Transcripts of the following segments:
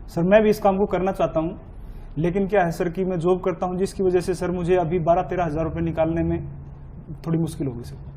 Sir मैं भी इस काम को करना चाहता हूँ, लेकिन क्या है सर कि मैं जॉब करता हूँ, जिसकी वजह से सर मुझे अभी 12-13 हज़ार रुपये निकालने में थोड़ी मुश्किल होगी सर।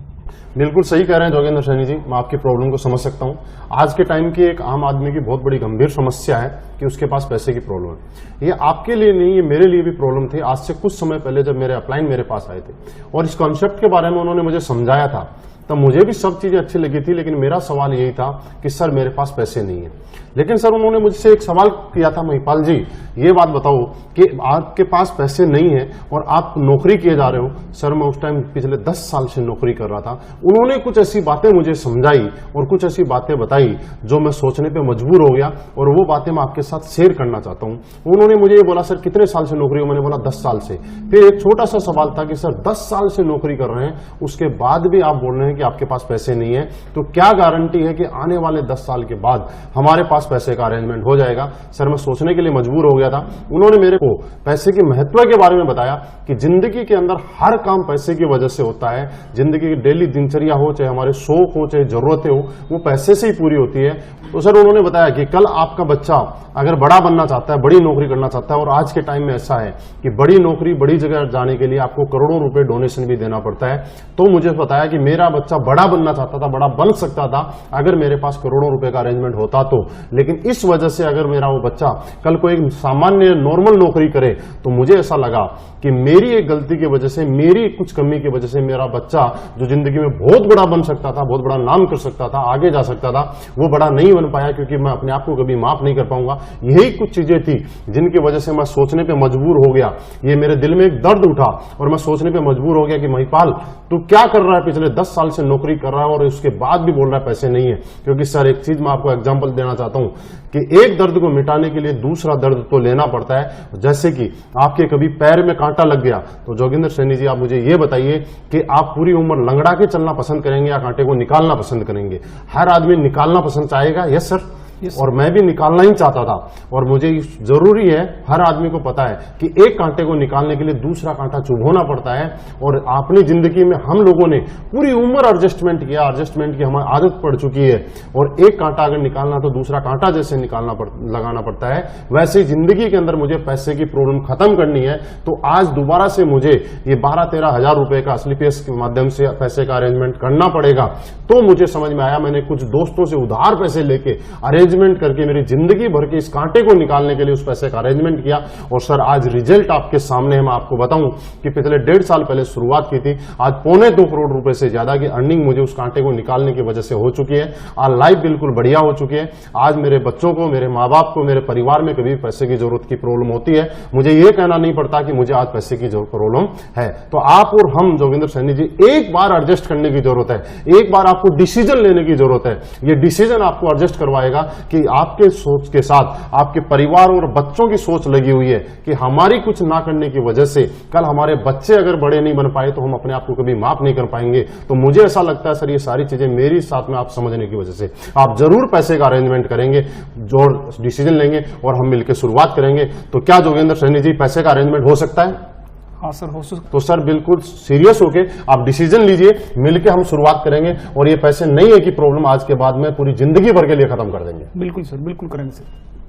बिल्कुल सही कह रहे हैं जोगेंद्र सैनी जी, मैं आपकी प्रॉब्लम को समझ सकता हूं। आज के टाइम की एक आम आदमी की बहुत बड़ी गंभीर समस्या है कि उसके पास पैसे की प्रॉब्लम है। ये आपके लिए नहीं, ये मेरे लिए भी प्रॉब्लम थी। आज से कुछ समय पहले जब मेरे अपलाइन मेरे पास आए थे और इस कॉन्सेप्ट के बारे में उन्होंने मुझे समझाया था, तब मुझे भी सब चीजें अच्छी लगी थी, लेकिन मेरा सवाल यही था कि सर मेरे पास पैसे नहीं है। लेकिन सर उन्होंने मुझसे एक सवाल किया था, महिपाल जी ये बात बताओ कि आपके पास पैसे नहीं है और आप नौकरी किए जा रहे हो। सर मैं उस टाइम पिछले 10 साल से नौकरी कर रहा था। उन्होंने कुछ ऐसी बातें मुझे समझाई और कुछ ऐसी बातें बताई जो मैं सोचने पे मजबूर हो गया, और वो बातें मैं आपके साथ शेयर करना चाहता हूँ। उन्होंने मुझे ये बोला, सर कितने साल से नौकरी हो? मैंने बोला 10 साल से। फिर एक छोटा सा सवाल था कि सर 10 साल से नौकरी कर रहे हैं, उसके बाद भी आप बोल रहे हैं कि आपके पास पैसे नहीं है, तो क्या गारंटी है कि आने वाले 10 साल के बाद हमारे पास पैसे का अरेंजमेंट हो जाएगा? सर मैं सोचने के लिए मजबूर हो गया था। उन्होंने मेरे को पैसे के महत्व के बारे में बताया कि जिंदगी के अंदर हर काम पैसे की वजह से होता है। जिंदगी की डेली दिनचर्या हो, चाहे हमारे शौक हो, चाहे जरूरतें हो, वो पैसे से ही पूरी होती है। तो सर उन्होंने बताया कि कल आपका बच्चा अगर बड़ा बनना चाहता है, बड़ी नौकरी करना चाहता है, और आज के टाइम में ऐसा है कि बड़ी नौकरी, बड़ी जगह जाने के लिए आपको करोड़ों रुपए डोनेशन भी देना पड़ता है। तो मुझे बताया कि मेरा बच्चा बड़ा बनना चाहता था, बड़ा बन सकता था अगर मेरे पास करोड़ों रुपए का अरेंजमेंट होता तो। लेकिन इस वजह से अगर मेरा वो बच्चा कल को एक सामान्य नॉर्मल नौकरी करे, तो मुझे ऐसा लगा कि मेरी एक गलती की वजह से, मेरी कुछ कमी की वजह से मेरा बच्चा जो जिंदगी में बहुत बड़ा बन सकता था, बहुत बड़ा नाम कर सकता था, आगे जा सकता था, वो बड़ा नहीं बन पाया, क्योंकि मैं अपने आप को कभी माफ नहीं कर पाऊंगा। यही कुछ चीजें थी जिनकी वजह से मैं सोचने पे मजबूर हो गया। ये मेरे दिल में एक दर्द उठा और मैं सोचने पे मजबूर हो गया कि महिपाल तू क्या कर रहा है? पिछले 10 साल से नौकरी कर रहा है और उसके बाद भी बोल रहा है पैसे नहीं है। क्योंकि सर एक चीज मैं आपको एग्जांपल देना चाहता हूं कि एक दर्द को मिटाने के लिए दूसरा दर्द तो लेना पड़ता है। जैसे कि आपके कभी पैर में कांटा लग गया, तो जोगिंदर सैनी जी आप मुझे ये बताइए कि आप पूरी उम्र लंगड़ा के चलना पसंद करेंगे या कांटे को निकालना पसंद करेंगे? हर आदमी निकालना पसंद चाहेगा। यस सर, और मैं भी निकालना ही चाहता था। और मुझे जरूरी है, हर आदमी को पता है कि एक कांटे को निकालने के लिए दूसरा कांटा चुभोना पड़ता है। और अपनी जिंदगी में हम लोगों ने पूरी उम्र एडजस्टमेंट किया, एडजस्टमेंट की हमारी आदत पड़ चुकी है। और एक कांटा अगर निकालना तो दूसरा कांटा जैसे लगाना पड़ता है, वैसे जिंदगी के अंदर मुझे पैसे की प्रॉब्लम खत्म करनी है। तो आज दोबारा से मुझे ये 12-13 हजार रुपए का स्लीपियस के माध्यम से पैसे का अरेंजमेंट करना पड़ेगा। तो मुझे समझ में आया, मैंने कुछ दोस्तों से उधार पैसे लेके अरेंजमेंट करके मेरी जिंदगी भर के इस कांटे को निकालने के लिए उस पैसे का अरेंजमेंट किया। और सर आज रिजल्ट आपके सामने है। मैं आपको बताऊं कि पिछले 1.5 साल पहले शुरुआत की थी, आज 2.25 करोड़ रुपए से ज्यादा की अर्निंग मुझे उस कांटे को निकालने की वजह से हो चुकी है। आज लाइफ बिल्कुल बढ़िया हो चुकी है। आज मेरे बच्चों को, मेरे माँ बाप को, मेरे परिवार में कभी पैसे की जरूरत की प्रॉब्लम होती है, मुझे ये कहना नहीं पड़ता कि मुझे आज पैसे की प्रॉब्लम है। तो आप और हम जोगिंदर सैनी जी एक बार एडजस्ट करने की जरूरत है, एक बार आपको डिसीजन लेने की जरूरत है। ये डिसीजन आपको एडजस्ट करवाएगा कि आपके सोच के साथ आपके परिवार और बच्चों की सोच लगी हुई है कि हमारी कुछ ना करने की वजह से कल हमारे बच्चे अगर बड़े नहीं बन पाए तो हम अपने आप को कभी माफ नहीं कर पाएंगे। तो मुझे ऐसा लगता है सर ये सारी चीजें मेरी साथ में आप समझने की वजह से आप जरूर पैसे का अरेंजमेंट करेंगे, जो डिसीजन लेंगे और हम मिलकर शुरुआत करेंगे। तो क्या जोगिंदर सैनी जी पैसे का अरेंजमेंट हो सकता है? हाँ सर, हो सकता। तो सर बिल्कुल सीरियस होके आप डिसीजन लीजिए, मिलके हम शुरुआत करेंगे। और ये पैसे नहीं है कि प्रॉब्लम आज के बाद में पूरी जिंदगी भर के लिए खत्म कर देंगे। बिल्कुल सर, बिल्कुल करेंगे सर।